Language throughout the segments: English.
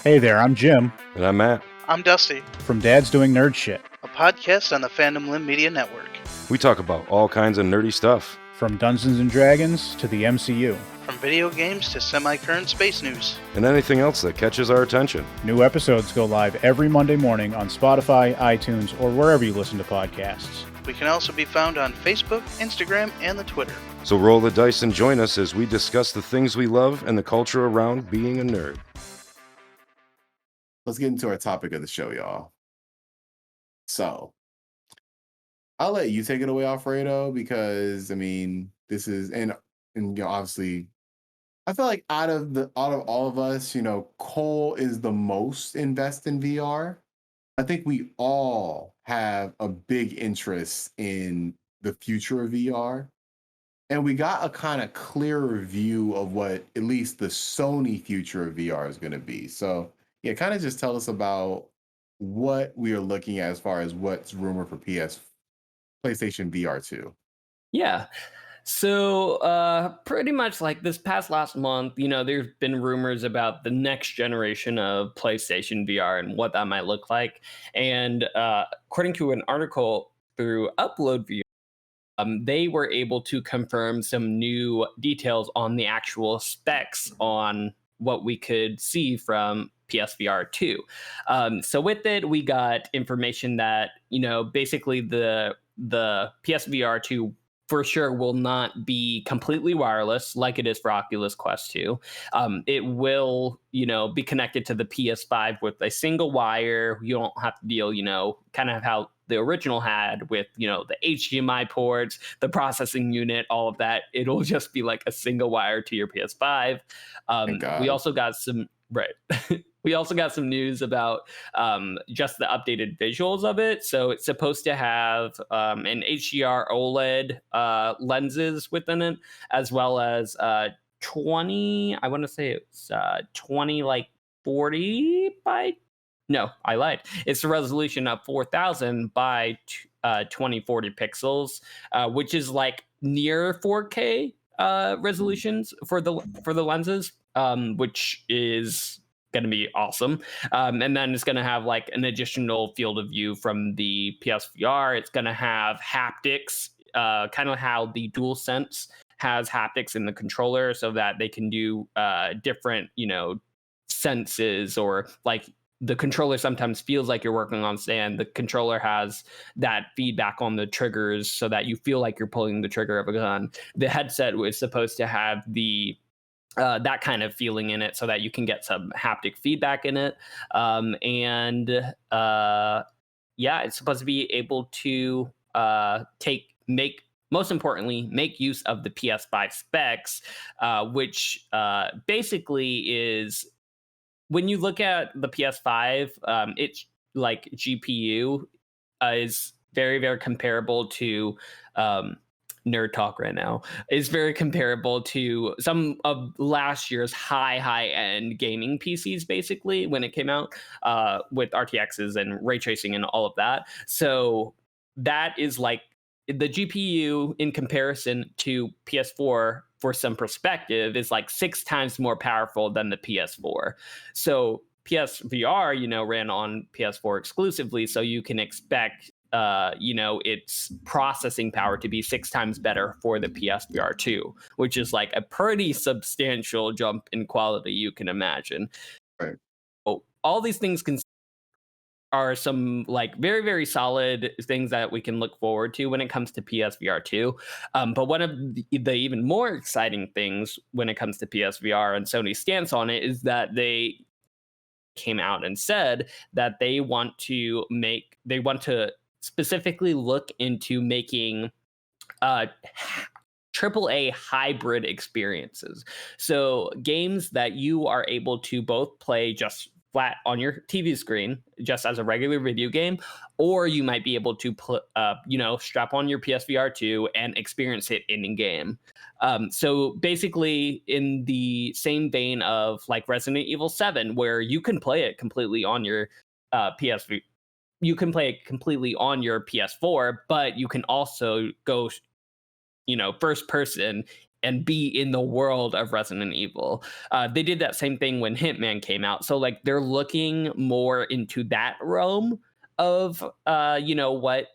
Hey there, I'm Jim And I'm Matt. I'm Dusty, from Dad's Doing Nerd Shit. a podcast on the Fandom Limb Media Network. We talk about all kinds of nerdy stuff. From Dungeons and Dragons to the MCU. From video games to semi-current space news. And anything else that catches our attention. New episodes go live every Monday morning on Spotify, iTunes, or wherever you listen to podcasts. We can also be found on Facebook, Instagram, and the Twitter. So roll the dice and join us as we discuss the things we love and the culture around being a nerd. Let's get into our topic of the show, y'all. So, I'll let you take it away, Alfredo, because I mean, this is and you know, obviously, I feel like out of all of us, you know, Cole is the most invested in VR. I think we all have a big interest in the future of VR. And we got a kind of clearer view of what at least the Sony future of VR is going to be. So, yeah, kind of just tell us about what we are looking at as far as what's rumored for PlayStation VR 2. Yeah. So pretty much like this past last month, you know, there's been rumors about the next generation of PlayStation VR and what that might look like. And according to an article through Upload VR, they were able to confirm some new details on the actual specs on what we could see from PSVR 2. So with it, we got information that, you know, basically the PSVR 2 for sure will not be completely wireless like it is for Oculus Quest 2. It will, you know, be connected to the PS5 with a single wire. You don't have to deal, you know, kind of how the original had with, you know, the HDMI ports, the processing unit, all of that. It'll just be like a single wire to your PS5. We also got some, right. We also got some news about just the updated visuals of it. So it's supposed to have an HDR OLED lenses within it, as well as 20, I want to say it's 20 like 40 by, no, I lied. It's a resolution of 4,000 by 2040 pixels, which is like near 4K resolutions for the lenses, which is going to be awesome. And then it's going to have like an additional field of view from the PSVR. It's going to have haptics, kind of how the DualSense has haptics in the controller, so that they can do different, you know, senses, or like the controller sometimes feels like you're working on sand. The controller has that feedback on the triggers so that you feel like you're pulling the trigger of a gun. The headset was supposed to have the that kind of feeling in it, so that you can get some haptic feedback in it. Yeah, it's supposed to be able to most importantly, make use of the Ps5 specs, which basically is, when you look at the PS5, it's like GPU is very, very comparable to Nerd Talk right now. Is very comparable to some of last year's high-end gaming PCs, basically, when it came out with RTXs and ray tracing and all of that. So that is like the GPU in comparison to PS4, for some perspective, is like 6 times more powerful than the PS4. So PSVR, you know, ran on PS4 exclusively, so you can expect, you know, its processing power to be 6 times better for the PSVR 2, which is like a pretty substantial jump in quality you can imagine. Right. So all these things are some like very, very solid things that we can look forward to when it comes to PSVR 2. But one of the even more exciting things when it comes to PSVR and Sony's stance on it is that they came out and said that they want to specifically look into making AAA hybrid experiences. So games that you are able to both play just flat on your TV screen, just as a regular video game, or you might be able to you know, strap on your PSVR 2 and experience it in game. So basically, in the same vein of like Resident Evil 7, where you can play it completely on your PSV, you can play it completely on your PS4, but you can also go, you know, first person and be in the world of Resident Evil. They did that same thing when Hitman came out. So like they're looking more into that realm of what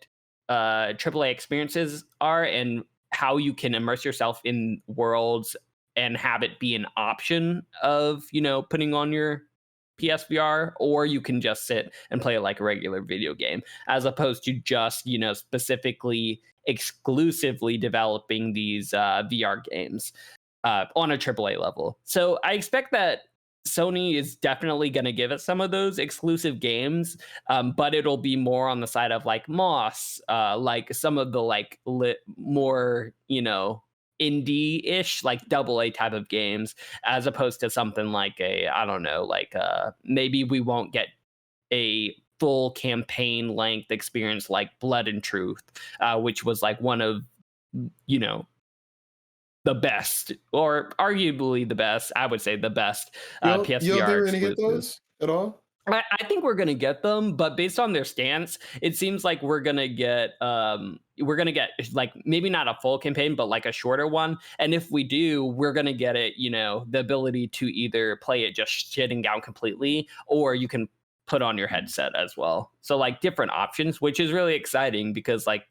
AAA experiences are and how you can immerse yourself in worlds and have it be an option of putting on your PSVR, or you can just sit and play it like a regular video game, as opposed to just specifically exclusively developing these VR games on a AAA level. So I expect that Sony is definitely going to give us some of those exclusive games, but it'll be more on the side of like Moss, like some of the like more indie-ish, like AA type of games, as opposed to something like maybe we won't get a full campaign length experience like Blood and Truth, which was like one of the best, or arguably the best, I would say the best You don't PSVR think we're gonna get exclusive. those at all? I think we're gonna get them, but based on their stance, it seems like we're gonna get like maybe not a full campaign, but like a shorter one. And if we do, we're gonna get it, the ability to either play it just shitting down completely, or you can put on your headset as well. So like different options, which is really exciting because like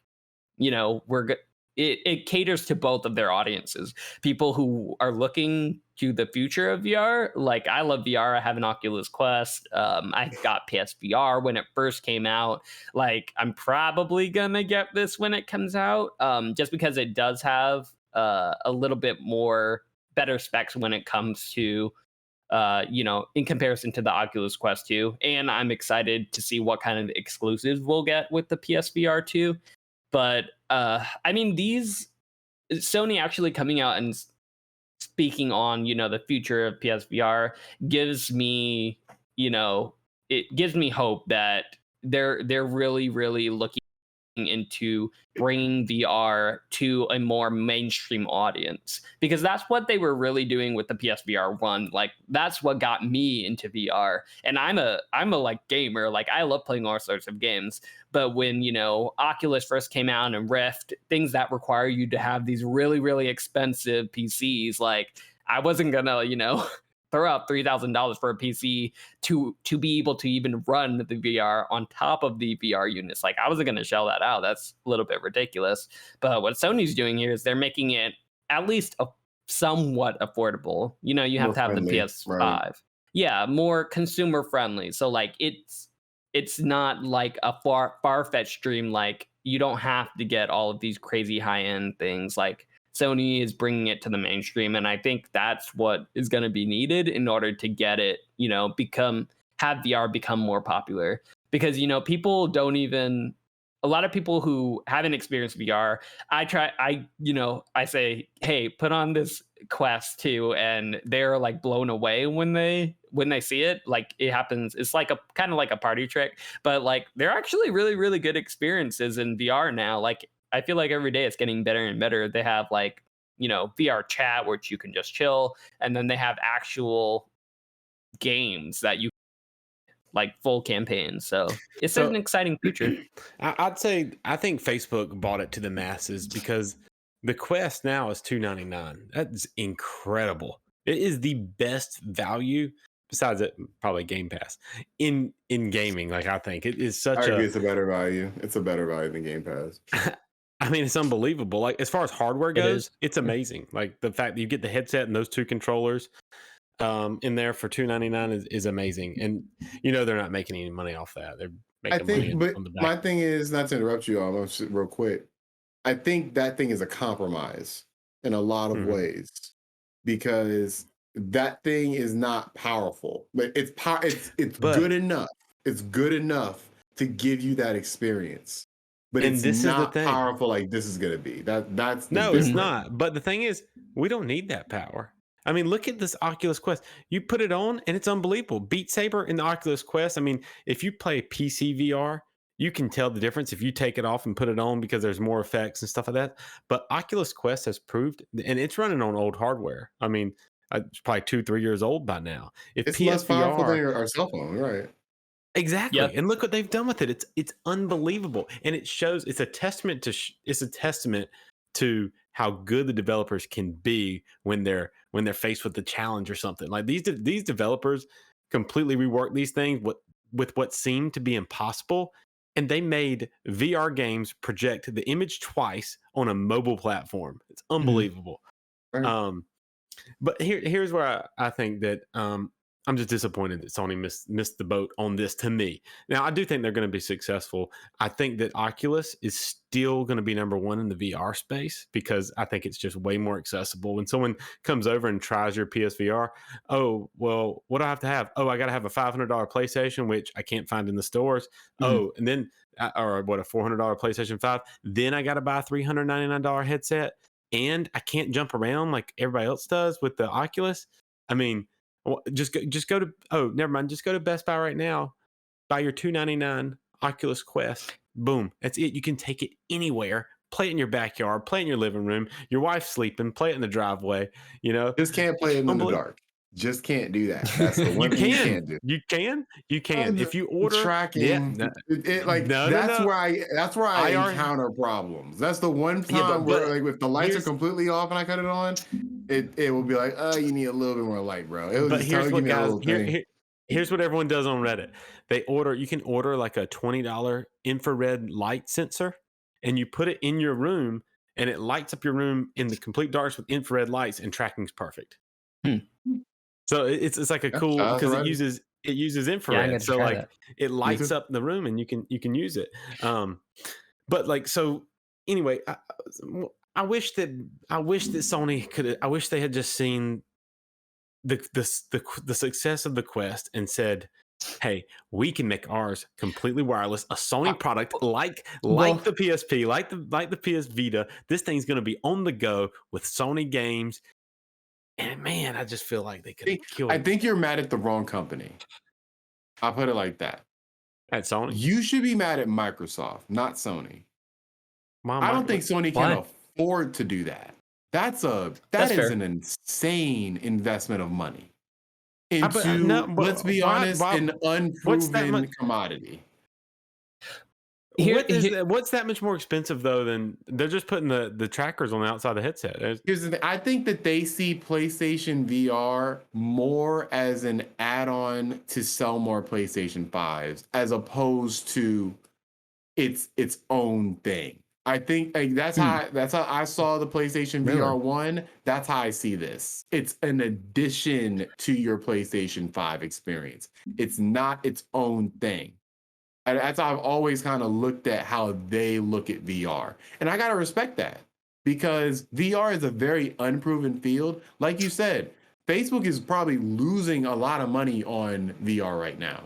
it caters to both of their audiences. People who are looking to the future of VR. Like I love VR. I have an Oculus Quest. I got PSVR when it first came out. Like I'm probably gonna get this when it comes out, just because it does have a little bit more better specs when it comes to in comparison to the Oculus Quest 2. And I'm excited to see what kind of exclusives we'll get with the PSVR 2. But I mean, these Sony actually coming out and speaking on the future of PSVR gives me hope that they're really looking into bringing VR to a more mainstream audience, because that's what they were really doing with the PSVR 1. Like that's what got me into VR. And I'm a like gamer, like I love playing all sorts of games, but when Oculus first came out and Rift, things that require you to have these really expensive PCs, like I wasn't gonna throw out $3,000 for a PC to be able to even run the VR on top of the VR units. Like I wasn't going to shell that out. That's a little bit ridiculous. But what Sony's doing here is they're making it at least somewhat affordable. You have More to have friendly, the PS5. right. Yeah, more consumer friendly. So like it's not like a far-fetched dream. Like you don't have to get all of these crazy high-end things. Like Sony is bringing it to the mainstream, and I think that's what is going to be needed in order to get it, have VR become more popular. Because people don't even, a lot of people who haven't experienced VR, I say, hey, put on this Quest 2, and they're like blown away when they see it. Like it happens, it's like a kind of like a party trick, but like they're actually really good experiences in VR now. Like I feel like every day it's getting better and better. They have like, VR chat, which you can just chill. And then they have actual games that you like full campaigns. So it's an exciting future. I'd say, I think Facebook bought it to the masses because the Quest now is $299. That's incredible. It is the best value, besides it probably Game Pass, in gaming. Like I think it is such it's a better value. It's a better value than Game Pass. I mean, it's unbelievable. Like as far as hardware goes, it's amazing. Like the fact that you get the headset and those two controllers in there for $299 is amazing. And they're not making any money off that. They're making money on the back. My thing is, not to interrupt you all real quick, I think that thing is a compromise in a lot of ways, because that thing is not powerful, but it's good enough. It's good enough to give you that experience. But it's not powerful like this is gonna be. That's no, it's not. But the thing is, we don't need that power. I mean, look at this Oculus Quest. You put it on, and it's unbelievable. Beat Saber in the Oculus Quest. I mean, if you play PC VR, you can tell the difference if you take it off and put it on, because there's more effects and stuff like that. But Oculus Quest has proved, and it's running on old hardware. I mean, it's probably 2-3 years old by now. If it's PSVR, less powerful than our cell phone, right? Exactly. Yep. And look what they've done with it. It's unbelievable. And it shows, it's a testament to how good the developers can be when they're faced with the challenge or something. Like these developers completely reworked these things with what seemed to be impossible, and they made VR games project the image twice on a mobile platform. It's unbelievable. Right. But here's where I think that I'm just disappointed that Sony missed the boat on this to me. Now, I do think they're going to be successful. I think that Oculus is still going to be number one in the VR space because I think it's just way more accessible. When someone comes over and tries your PSVR, oh, well, what do I have to have? Oh, I got to have a $500 PlayStation, which I can't find in the stores. Oh, and then, or what, a $400 PlayStation 5. Then I got to buy a $399 headset. And I can't jump around like everybody else does with the Oculus. I mean, just go to, oh, never mind. Just go to Best Buy right now. Buy your $299 Oculus Quest. Boom. That's it. You can take it anywhere. Play it in your backyard. Play it in your living room. Your wife's sleeping. Play it in the driveway. You know, Just can't play it in the dark. Just can't do that. That's the one thing you can't do. You can. If you order tracking, that's where I encounter problems. That's the one time where like if the lights are completely off and I cut it on, it will be like, oh, you need a little bit more light, bro. But here's what guys, here's what everyone does on Reddit. You can order like a $20 infrared light sensor, and you put it in your room, and it lights up your room in the complete darkness with infrared lights, and tracking's perfect. So it's like a cool because it uses infrared. So like that. It lights up the room and you can use it. But like so anyway, I wish that Sony could. I wish they had just seen the success of the Quest and said, hey, we can make ours completely wireless, a Sony product like the PSP, like the PS Vita. This thing's going to be on the go with Sony games. And man, I just feel like they could have killed. I think you're mad at the wrong company. I'll put it like that. At Sony? You should be mad at Microsoft, not Sony. I don't think Sony can afford to do that. That is an insane investment of money into, let's be honest, an unproven commodity. What's that much more expensive though than they're just putting the trackers on the outside of the headset? Here's the thing. I think that they see PlayStation VR more as an add-on to sell more PlayStation 5s as opposed to its own thing. I think that's how I saw the PlayStation VR 1. That's how I see this. It's an addition to your PlayStation 5 experience. It's not its own thing. And that's how I've always kind of looked at how they look at VR. And I got to respect that because VR is a very unproven field. Like you said, Facebook is probably losing a lot of money on VR right now.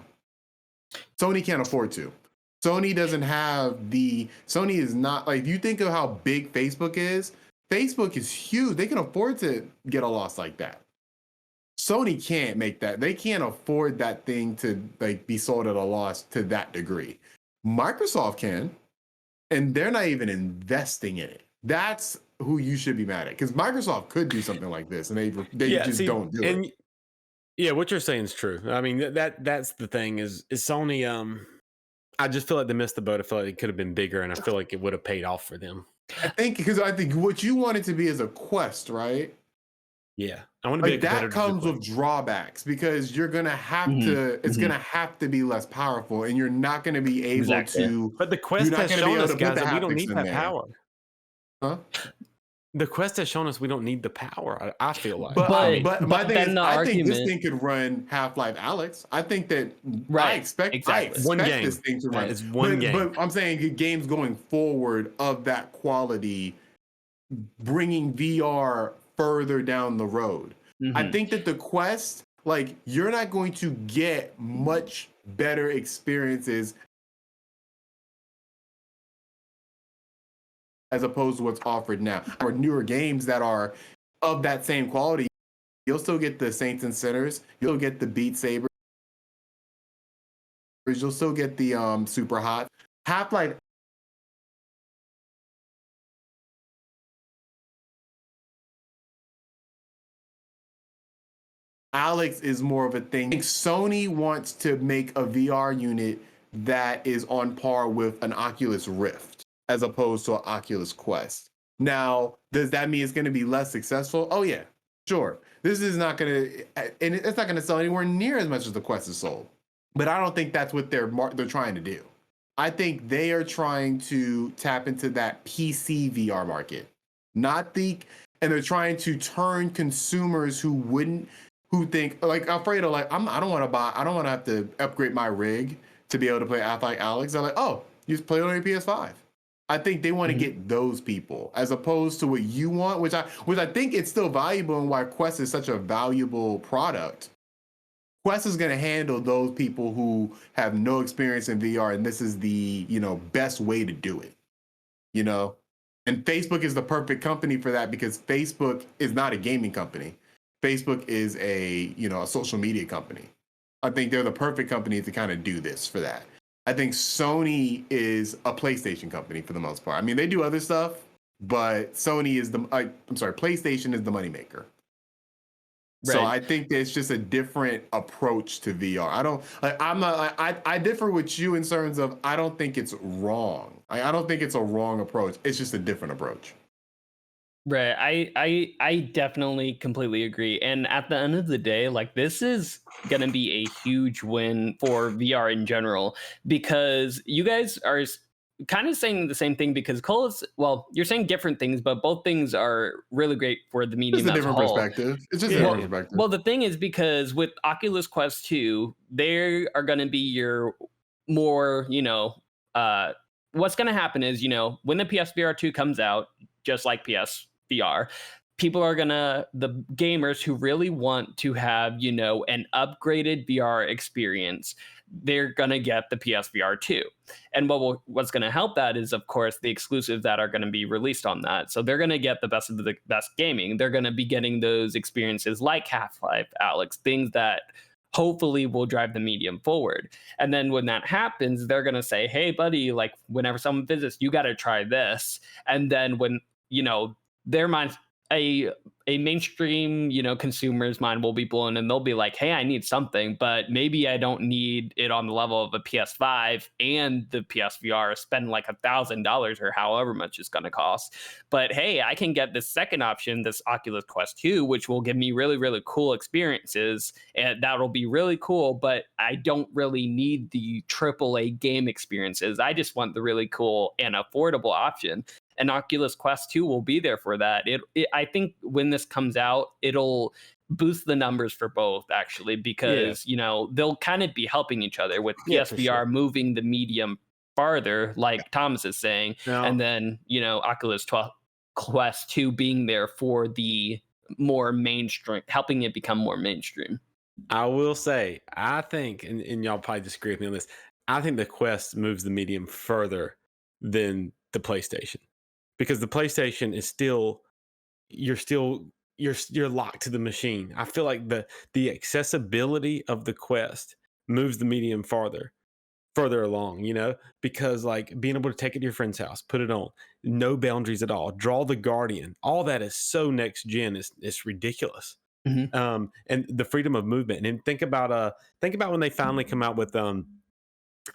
Sony can't afford to. Sony is not, like, if you think of how big Facebook is huge. They can afford to get a loss like that. Sony can't make that. They can't afford that thing to like be sold at a loss to that degree. Microsoft can, and they're not even investing in it. That's who you should be mad at, because Microsoft could do something like this, and they don't do it. Yeah, what you're saying is true. I mean, that's the thing is Sony. I just feel like they missed the boat. I feel like it could have been bigger, and I feel like it would have paid off for them. I think what you want it to be is a Quest, right? Yeah, I want to be like that comes with drawbacks because you're gonna have to. It's gonna have to be less powerful, and you're not gonna be able to. But the Quest has shown us, guys, that we don't need that power. Huh? The Quest has shown us we don't need the power. I feel like. But my thing is, I think this thing could run Half-Life Alyx. I think that I expect one game. This thing to run. It's one game. But I'm saying games going forward of that quality, bringing VR further down the road. I think that the Quest, like, you're not going to get much better experiences as opposed to what's offered now. Or newer games that are of that same quality. You'll still get the Saints and Sinners. You'll get the Beat Saber. You'll still get the Super Hot. Half-Life Alyx is more of a thing. I think Sony wants to make a VR unit that is on par with an Oculus Rift as opposed to an Oculus Quest. Now, does that mean it's going to be less successful? Oh yeah, sure. This is not going to, and it's not going to sell anywhere near as much as the Quest has sold. But I don't think that's what they're trying to do. I think they are trying to tap into that PC VR market, and they're trying to turn consumers who think like Alfredo, like I don't want to have to upgrade my rig to be able to play Half-Life Alex. They're like, oh, you just play it on your PS5. I think they want to get those people as opposed to what you want, which I think it's still valuable and why Quest is such a valuable product. Quest is going to handle those people who have no experience in VR, and this is the best way to do it. And Facebook is the perfect company for that because Facebook is not a gaming company. Facebook is a social media company. I think they're the perfect company to kind of do this for that. I think Sony is a PlayStation company for the most part. I mean, they do other stuff, but PlayStation is the moneymaker. Right. So I think it's just a different approach to VR. I differ with you in terms of I don't think it's wrong. I don't think it's a wrong approach. It's just a different approach. Right. I definitely completely agree. And at the end of the day, like this is going to be a huge win for VR in general because you guys are kind of saying the same thing because Cole is, well, you're saying different things, but both things are really great for the medium as a whole. Perspective. It's just a different perspective. Well, the thing is because with Oculus Quest 2, they are going to be your more, what's going to happen is, when the PSVR 2 comes out, just like PSVR, people are the gamers who really want to have, an upgraded VR experience, they're going to get the PSVR 2. And what's going to help that is, of course, the exclusives that are going to be released on that. So they're going to get the best of the best gaming. They're going to be getting those experiences like Half-Life Alex, things that hopefully will drive the medium forward. And then when that happens, they're going to say, hey, buddy, like whenever someone visits, you got to try this. And then when, their minds, a mainstream, consumer's mind will be blown and they'll be like, hey, I need something, but maybe I don't need it on the level of a PS5 and the PSVR, spend like $1,000 or however much it's going to cost. But hey, I can get this second option, this Oculus Quest 2, which will give me really, really cool experiences. And that'll be really cool, but I don't really need the AAA game experiences. I just want the really cool and affordable option. And Oculus Quest 2 will be there for that. I think when this comes out, it'll boost the numbers for both, actually, because, they'll kind of be helping each other with PSVR moving the medium farther, like Thomas is saying, and then, Oculus Quest 2 being there for the more mainstream, helping it become more mainstream. I will say, I think, and y'all probably disagree with me on this, I think the Quest moves the medium further than the PlayStation. Because the PlayStation is you're locked to the machine. I feel like the accessibility of the Quest moves the medium further along, because like being able to take it to your friend's house, put it on, no boundaries at all, draw the Guardian, all that is so next gen. It's ridiculous. Mm-hmm. And the freedom of movement. And think about when they finally come out with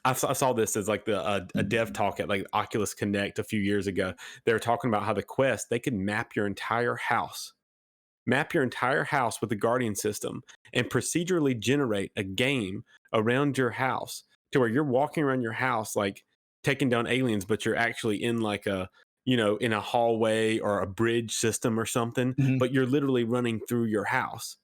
I saw this as like a dev talk at like Oculus Connect a few years ago. They were talking about how the Quest, they could map your entire house with the Guardian system and procedurally generate a game around your house to where you're walking around your house like taking down aliens, but you're actually in like a in a hallway or a bridge system or something, but you're literally running through your house.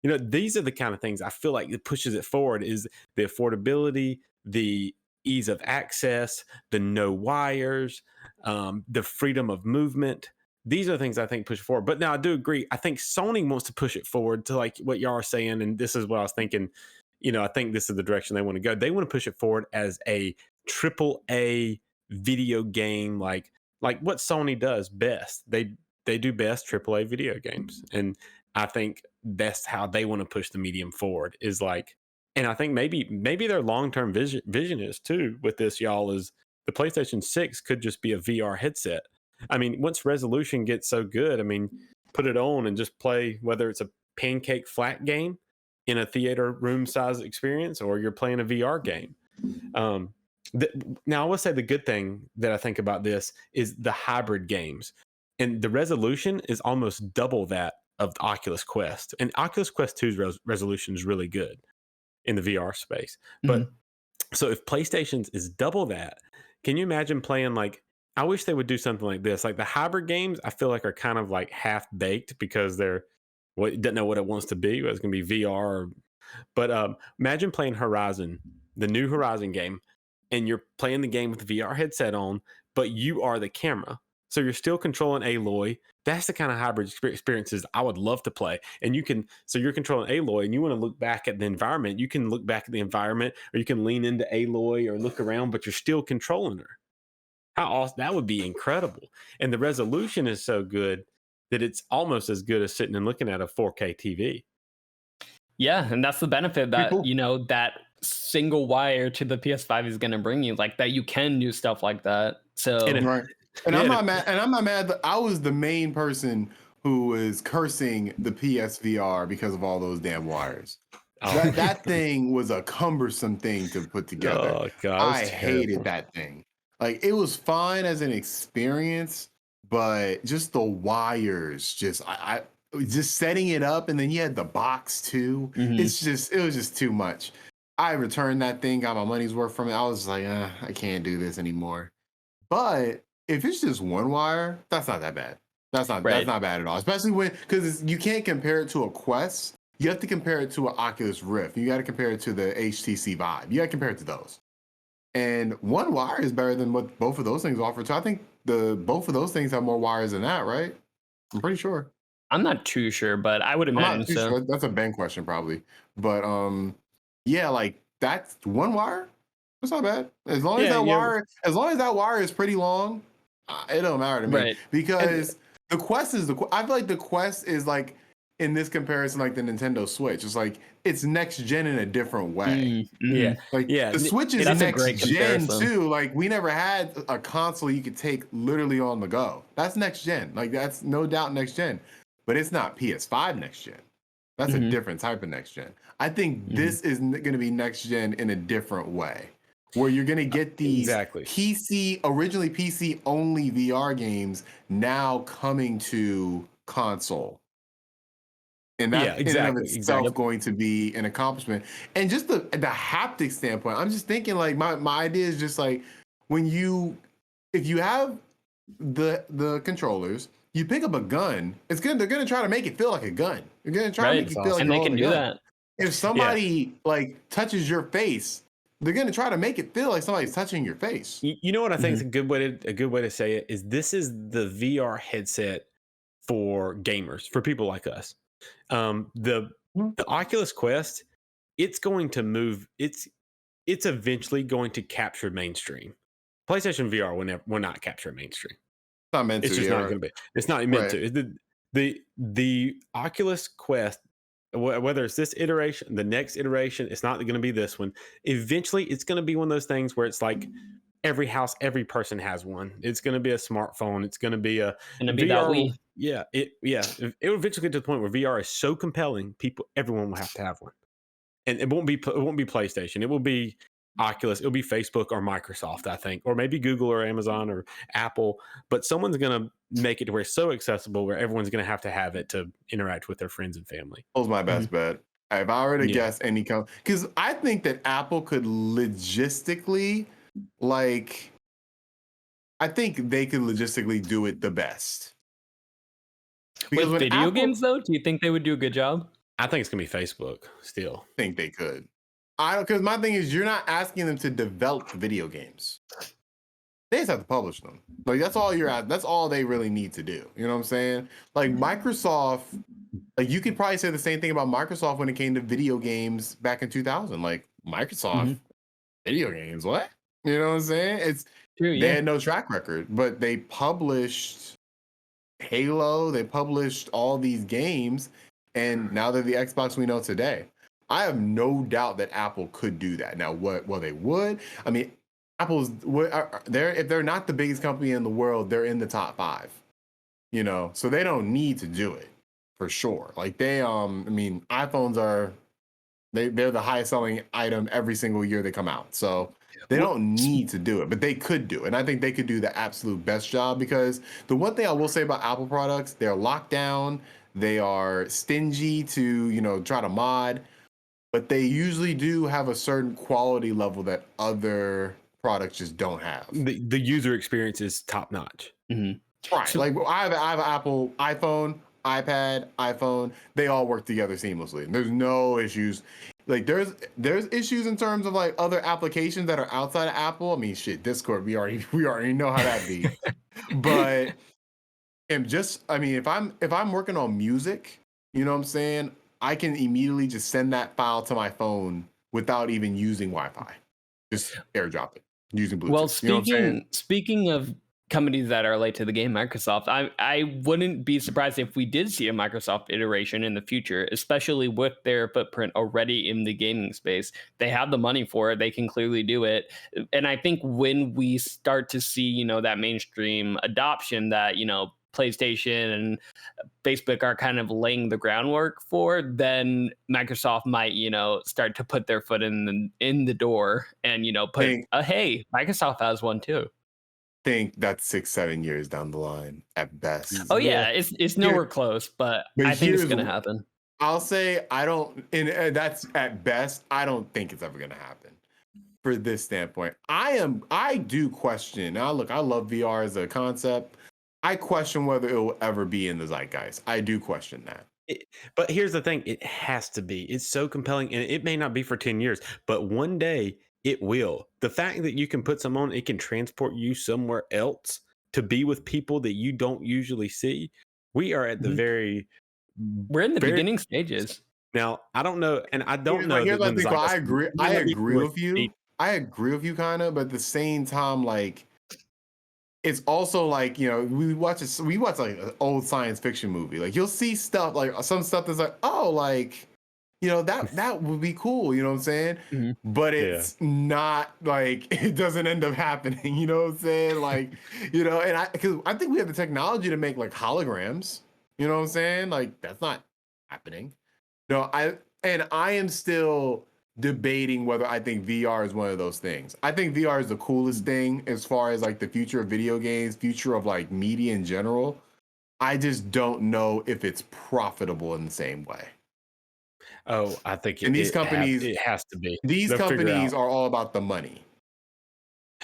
These are the kind of things I feel like it pushes it forward, is the affordability, the ease of access, the no wires, the freedom of movement. These are things I think push forward. But now I do agree. I think Sony wants to push it forward to like what y'all are saying. And this is what I was thinking. I think this is the direction they want to go. They want to push it forward as a AAA video game, like what Sony does best. They do best AAA video games. And I think that's how they want to push the medium forward, is like, and I think maybe their long-term vision is too with this, y'all, is the PlayStation 6 could just be a VR headset. I mean, once resolution gets so good, I mean, put it on and just play, whether it's a pancake flat game in a theater room size experience or you're playing a VR game. Now, I will say the good thing that I think about this is the hybrid games. and the resolution is almost double that of the Oculus Quest. And Oculus Quest 2's resolution is really good in the VR space. But so if PlayStation's is double that, can you imagine playing like, I wish they would do something like this. Like the hybrid games, I feel like are kind of like half baked because they're doesn't know what it wants to be. Whether it's going to be VR, but imagine playing Horizon, the new Horizon game, and you're playing the game with the VR headset on, but you are the camera. So you're still controlling Aloy. That's the kind of hybrid experiences I would love to play. And you can, so you're controlling Aloy and you want to look back at the environment. You can look back at the environment, or you can lean into Aloy or look around, but you're still controlling her. How awesome. That would be incredible. And the resolution is so good that it's almost as good as sitting and looking at a 4K TV. Yeah, and that's the benefit that, cool. you know, that single wire to the PS5 is going to bring you, like that you can do stuff like that. So Right. And Yeah, I'm not mad. And I'm not mad that I was the main person who was cursing the PSVR because of all those damn wires. That thing was a cumbersome thing to put together. Oh god, I hated that thing. Like it was fine as an experience, but just the wires, I just setting it up, and then you had the box too. It was just too much. I returned that thing, got my money's worth from it. I was like, I can't do this anymore. But if it's just one wire, that's not that bad. That's not bad at all. Especially because you can't compare it to a Quest. You have to compare it to an Oculus Rift. You got to compare it to the HTC Vive. You got to compare it to those. And one wire is better than what both of those things offer. So I think both of those things have more wires than that, right? I'm pretty sure. I'm not too sure, but I would I'm imagine not too so. sure. That's a Ben question probably. But yeah, like that's one wire. That's not bad. As long as that wire is pretty long, it don't matter to me. Right. Because the Quest is I feel like the Quest is like in this comparison, like the Nintendo Switch. It's like it's next gen in a different way. The Switch is next gen too. Like we never had a console you could take literally on the go. That's next gen. Like that's no doubt next gen. But it's not PS5 next gen. That's a different type of next gen. I think this is going to be next gen in a different way, where you're going to get these originally PC only VR games now coming to console. And that in and of itself going to be an accomplishment. And just the haptic standpoint, I'm just thinking like my idea is just like if you have the controllers, you pick up a gun, they're gonna try to make it feel like a gun. They're gonna try to make it feel like, and they can do that. If somebody like touches your face, they're gonna try to make it feel like somebody's touching your face. You know what I think is a good way to say it is this is the VR headset for gamers, for people like us. The Oculus Quest, it's going to move. It's eventually going to capture mainstream. PlayStation VR will not capture mainstream. Not meant to. It's just not going to be. It's not meant to. The Oculus Quest, whether it's this iteration, the next iteration, it's not going to be this one. Eventually, it's going to be one of those things where it's like every house, every person has one. It's going to be a smartphone. It's going to be a VR. It will eventually get to the point where VR is so compelling, everyone will have to have one, and it won't be PlayStation. It will be Oculus. It'll be Facebook or Microsoft, I think, or maybe Google or Amazon or Apple. But someone's going to make it to where it's so accessible where everyone's going to have it to interact with their friends and family. That was my best bet. If I were to guess any because I think that Apple could logistically, I think they could logistically do it the best. Because with video games, though, do you think they would do a good job? I think it's going to be Facebook still. I think they could. Because my thing is, you're not asking them to develop video games. They just have to publish them. Like that's all that's all they really need to do. You know what I'm saying? Like Microsoft, like you could probably say the same thing about Microsoft when it came to video games back in 2000. Like Microsoft video games, what? You know what I'm saying? It's true, they had no track record, but they published Halo, they published all these games, and now they're the Xbox we know today. I have no doubt that Apple could do that. Now, they would. I mean, Apple's if they're not the biggest company in the world, they're in the top 5. You know, so they don't need to do it for sure. Like they, I mean, iPhones they're the highest selling item every single year they come out. So They don't need to do it, but they could do it. And I think they could do the absolute best job, because the one thing I will say about Apple products, they're locked down, they are stingy to, try to mod, but they usually do have a certain quality level that other products just don't have. The user experience is top notch. Mhm. Right. So- Like I have an Apple iPhone, iPad, iPhone. They all work together seamlessly. There's no issues. Like there's issues in terms of like other applications that are outside of Apple. I mean, shit, Discord. We already know how that be. But if I'm working on music, you know what I'm saying, I can immediately just send that file to my phone without even using Wi-Fi. Just airdrop it using Bluetooth. Well, You know what I'm saying? speaking of companies that are late to the game, Microsoft, I wouldn't be surprised if we did see a Microsoft iteration in the future, especially with their footprint already in the gaming space. They have the money for it. They can clearly do it. And I think when we start to see, that mainstream adoption that, PlayStation and Facebook are kind of laying the groundwork for, then Microsoft might, start to put their foot in the door and, put hey, Microsoft has one too. Think that's 6-7 years down the line at best. Oh yeah, it's nowhere close, but I think it's gonna happen. I'll say I don't, and that's at best. I don't think it's ever gonna happen. For this standpoint, I do question. Now look, I love VR as a concept. I question whether it will ever be in the zeitgeist. I do question that. But here's the thing, it has to be. It's so compelling, and it may not be for 10 years, but one day it will. The fact that you can put some on, it can transport you somewhere else to be with people that you don't usually see. We are at the we're in the beginning stages. Now, I don't know, and I don't know. Here's that I agree. I agree with you. I agree with you, kind of, but at the same time, like, it's also like, we watch like an old science fiction movie. Like you'll see stuff, like some stuff that's like, oh, like, that would be cool. You know what I'm saying? Mm-hmm. But it's not like it doesn't end up happening. You know what I'm saying? Like, because I think we have the technology to make like holograms. You know what I'm saying? Like that's not happening. I am still debating whether I think VR is one of those things. I think VR is the coolest thing as far as like the future of video games, future of like media in general. I just don't know if it's profitable in the same way. Oh, I think these companies, it has to be. These companies are all about the money.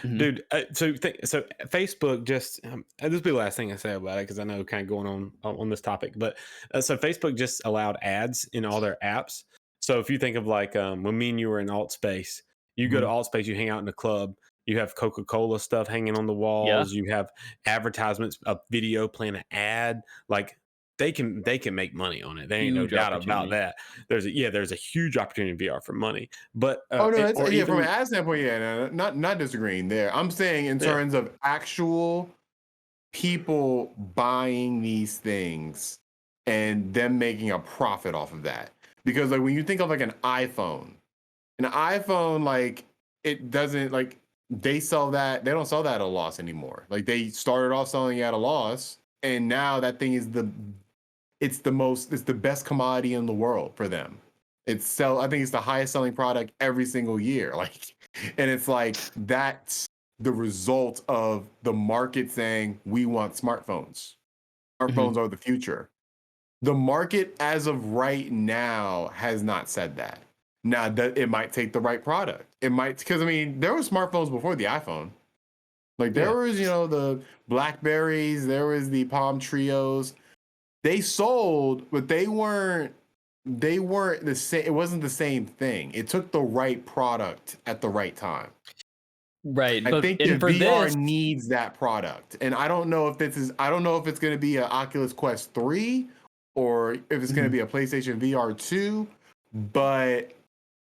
Dude, so Facebook just this will be the last thing I say about it, because I know kind of going on this topic, but so Facebook just allowed ads in all their apps. So if you think of like when me and you were in alt space, you go to alt space, you hang out in the club, you have Coca-Cola stuff hanging on the walls, you have advertisements, a video playing an ad, like they can make money on it. There ain't no doubt about that. There's a huge opportunity in VR for money. But from an ad standpoint, not disagreeing there. I'm saying in terms of actual people buying these things and them making a profit off of that. Because like when you think of like an iPhone like it doesn't, like they don't sell that at a loss anymore. Like they started off selling it at a loss, and now that thing is it's the best commodity in the world for them. I think it's the highest selling product every single year. Like, and it's like that's the result of the market saying we want smartphones. Smartphones are the future. The market as of right now has not said that. Now that it might take the right product. It might, because I mean, there were smartphones before the iPhone. Like there was, the Blackberries, there was the Palm Trios. They sold, but they weren't the same. It wasn't the same thing. It took the right product at the right time. Right. I think the VR needs that product. And I don't know if it's going to be an Oculus Quest 3 or if it's going to be a PlayStation VR 2, but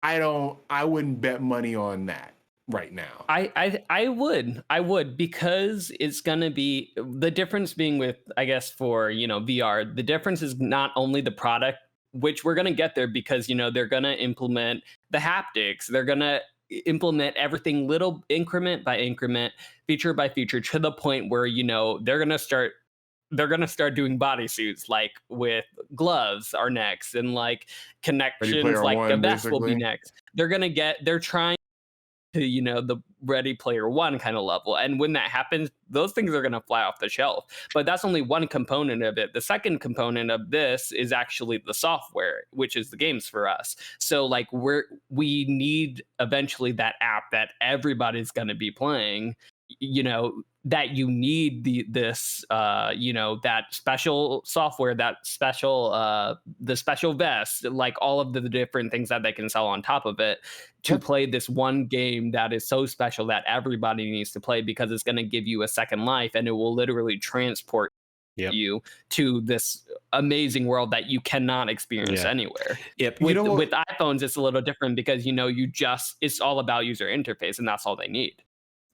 I wouldn't bet money on that right now. I would, because it's gonna be the difference being with, I guess, for VR, the difference is not only the product, which we're gonna get there because they're gonna implement the haptics, they're gonna implement everything little increment by increment, feature by feature, to the point where they're gonna start doing bodysuits, like with gloves are next, and like connections like a vest will be next. They're trying to, the Ready Player One kind of level. And when that happens, those things are going to fly off the shelf. But that's only one component of it. The second component of this is actually the software, which is the games for us. So like we need eventually that app that everybody's going to be playing, that you need that special software, that special the special vest, like all of the different things that they can sell on top of it to play this one game that is so special that everybody needs to play, because it's going to give you a second life, and it will literally transport you to this amazing world that you cannot experience anywhere. With iPhones, it's a little different because it's all about user interface, and that's all they need.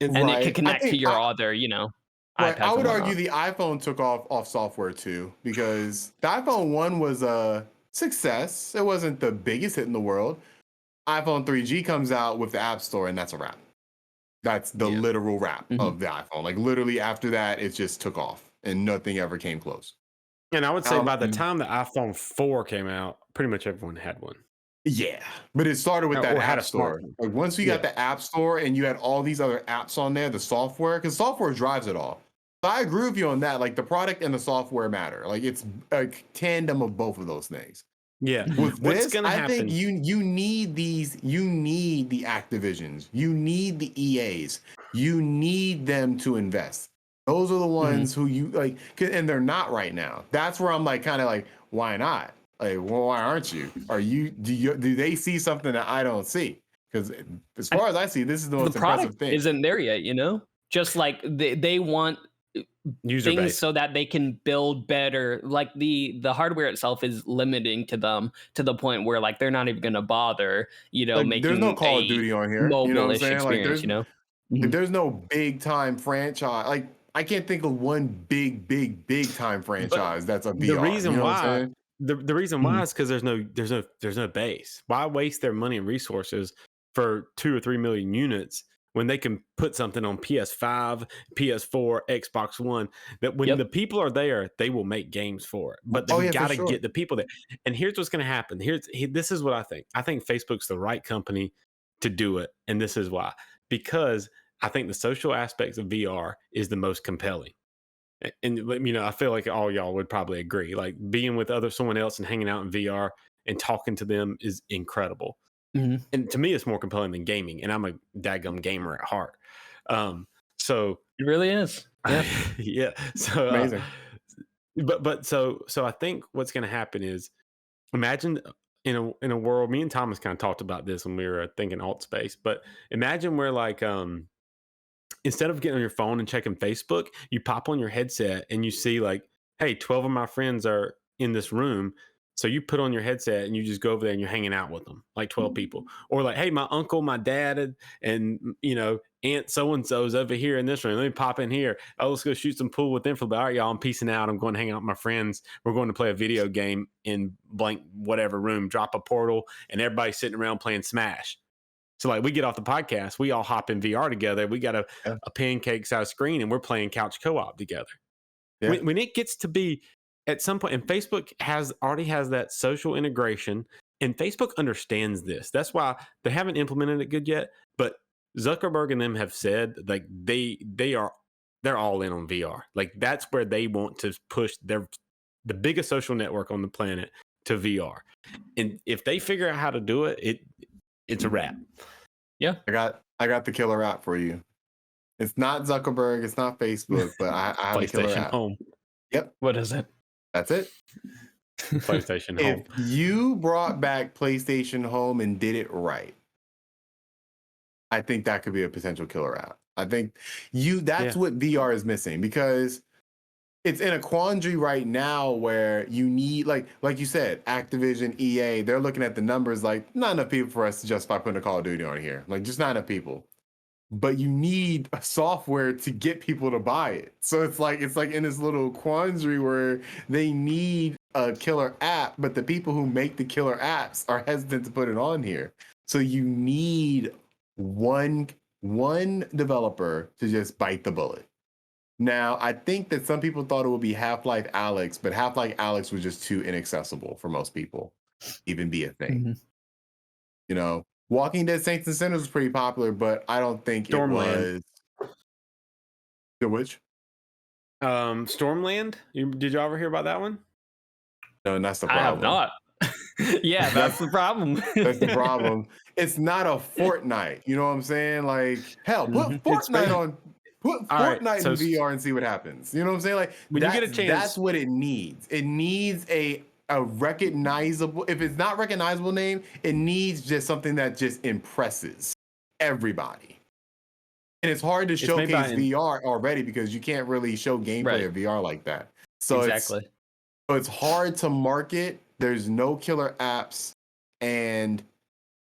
And it can connect to your other, iPads. I would argue the iPhone took off software too, because the iPhone 1 was a success. It wasn't the biggest hit in the world. iPhone 3G comes out with the App Store, and that's a wrap. That's the literal wrap of the iPhone. Like literally after that, it just took off, and nothing ever came close. And I would say by the time the iPhone 4 came out, pretty much everyone had one. Yeah, but it started with that App Store. Like once you got the App Store and you had all these other apps on there, the software, because software drives it all. So I agree with you on that. Like the product and the software matter. Like it's a tandem of both of those things. Yeah. With What's this, gonna I happen? think you need these. You need the Activisions. You need the EAs. You need them to invest. Those are the ones who you like, and they're not right now. That's where I'm like, kind of like, why not? Like, well, why aren't you? Do they see something that I don't see? Because as far as I see, this is the most impressive thing. Isn't there yet, Just like they want user things base so that they can build better. Like the hardware itself is limiting to them to the point where like they're not even going to bother, like, making there's no Call of Duty on here. You know what I'm saying? Like there's no big time franchise. Like I can't think of one big time franchise that's a VR. The reason you know why. The reason why is because there's no base. Why waste their money and resources for 2 or 3 million units when they can put something on PS5, PS4, Xbox One, that when the people are there, they will make games for it. But we got to get the people there. And here's what's going to happen. This is what I think. I think Facebook's the right company to do it. And this is why. Because I think the social aspects of VR is the most compelling. And I feel like all y'all would probably agree. Like being with someone else and hanging out in VR and talking to them is incredible. And to me, it's more compelling than gaming. And I'm a daggum gamer at heart. So it really is. Yeah. Yeah. So amazing. So I think what's going to happen is, imagine in a world. Me and Thomas kind of talked about this when we were thinking alt space. But imagine where like instead of getting on your phone and checking Facebook, you pop on your headset and you see like, hey, 12 of my friends are in this room. So you put on your headset and you just go over there and you're hanging out with them, like 12 people. Or like, hey, my uncle, my dad, and Aunt so-and-so's over here in this room. Let me pop in here. Oh, let's go shoot some pool with them for all right, y'all, I'm peacing out. I'm going to hang out with my friends. We're going to play a video game in blank whatever room, drop a portal, and everybody's sitting around playing Smash. So like we get off the podcast, we all hop in VR together. We got a pancake-sized screen and we're playing couch co-op together. Yeah. When it gets to be at some point, and Facebook already has that social integration, and Facebook understands this. That's why they haven't implemented it good yet. But Zuckerberg and them have said like they're all in on VR. Like that's where they want to push the biggest social network on the planet to VR. And if they figure out how to do it, it's a wrap. Yeah. I got the killer app for you. It's not Zuckerberg, it's not Facebook, but I have a killer app. Home. Yep. What is it? That's it. PlayStation Home. If you brought back PlayStation Home and did it right, I think that could be a potential killer app. I think that's what VR is missing, because it's in a quandary right now where you need, like you said, Activision, EA, they're looking at the numbers like not enough people for us to justify putting a Call of Duty on here. Like just not enough people. But you need a software to get people to buy it. So it's like in this little quandary where they need a killer app, but the people who make the killer apps are hesitant to put it on here. So you need one developer to just bite the bullet. Now, I think that some people thought it would be Half-Life Alyx, but Half-Life Alyx was just too inaccessible for most people to even be a thing. Walking Dead Saints and Sinners was pretty popular, but I don't think Stormland. it was. The which? Stormland. Did you ever hear about that one? No, and that's the I have problem. not. Yeah, that's the problem. That's the problem. It's not a Fortnite. You know what I'm saying? Like, hell, put Mhm. Fortnite on. Put All right, Fortnite so in VR and see what happens. You know what I'm saying? Like, when you get a chance, that's what it needs. It needs a recognizable. If it's not recognizable name, it needs just something that just impresses everybody. And it's hard to It's made showcase by- VR already because you can't really show gameplay Right. of VR like that. So Exactly. it's hard to market. There's no killer apps, and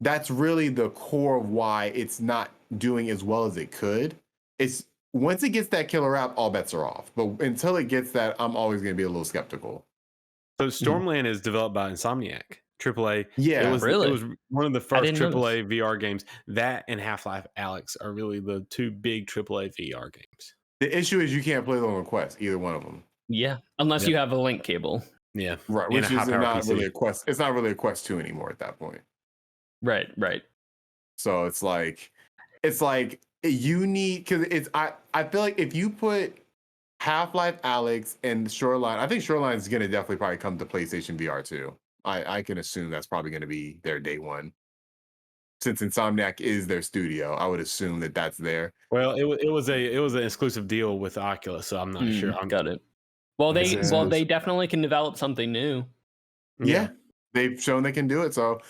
that's really the core of why it's not doing as well as it could. It's once it gets that killer app, all bets are off. But until it gets that, I'm always going to be a little skeptical. So Stormland is developed by Insomniac, AAA. Yeah, it was really? It was one of the first didn't know AAA VR games. That and Half-Life Alyx are really the two big AAA VR games. the issue is you can't play them on Quest, either one of them. Yeah, unless you have a link cable. Yeah, Right, And which a is high-power not PC. really a Quest. It's not really a Quest 2 anymore at that point. Right. So it's like you need, because I feel like if you put Half-Life Alyx and Shoreline, I think Shoreline is going to definitely probably come to PlayStation VR too. I can assume that's probably going to be their day one. Since Insomniac is their studio, I would assume that that's there. Well, it was an exclusive deal with Oculus, so I'm not sure. Got it. Well, It's they exclusive. definitely can develop something new. Yeah, they've shown they can do it. So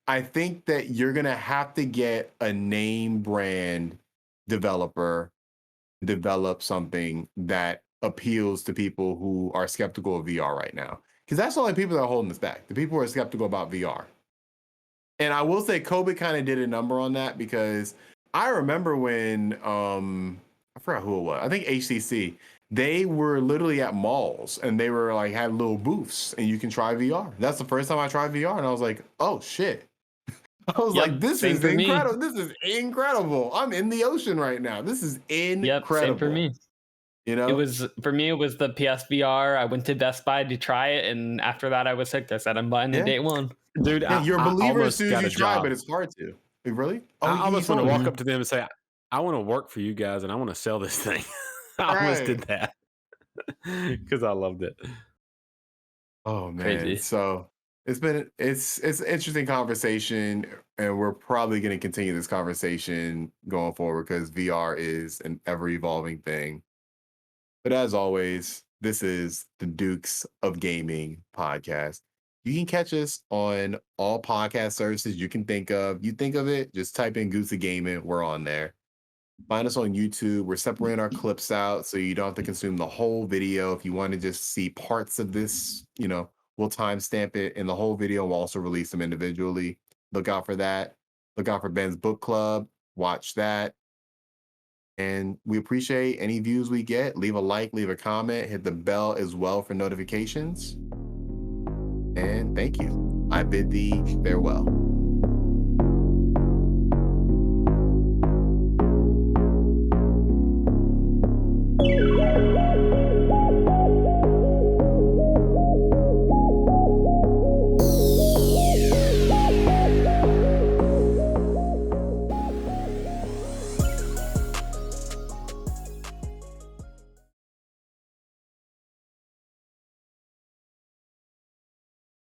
I think that you're going to have to get a name brand developer develop something that appeals to people who are skeptical of VR right now. Because that's the only people that are holding us back. The people who are skeptical about VR. And I will say COVID kind of did a number on that, because I remember when I forgot who it was. I think HTC. They were literally at malls and they were like had little booths and you can try VR. That's the first time I tried VR and I was like, oh shit. I was Yep, like, this same is for me. incredible. This is incredible. I'm in the ocean right now. This is incredible. Yep, same for me. You know, It was the PSVR. I went to Best Buy to try it, and after that, I was hooked. I said, "I'm buying it day one." Dude, yeah, you're a I believer as almost soon got as a you try, job. but it's hard to. Really? I you almost want to told me. walk up to them and say, I want to work for you guys and I want to sell this thing. I almost did that because I loved it. Oh man. Crazy. So it's an interesting conversation, and we're probably going to continue this conversation going forward because VR is an ever evolving thing. But as always, this is the Dukes of Gaming podcast. You can catch us on all podcast services you can think of. You think of it, just type in Dukes of Gaming. We're on there. Find us on YouTube. We're separating our clips out so you don't have to consume the whole video. If you want to just see parts of this, we'll timestamp it in the whole video. We'll also release them individually. Look out for that. Look out for Ben's book club. Watch that. And we appreciate any views we get. Leave a like, leave a comment, hit the bell as well for notifications. And thank you. I bid thee farewell.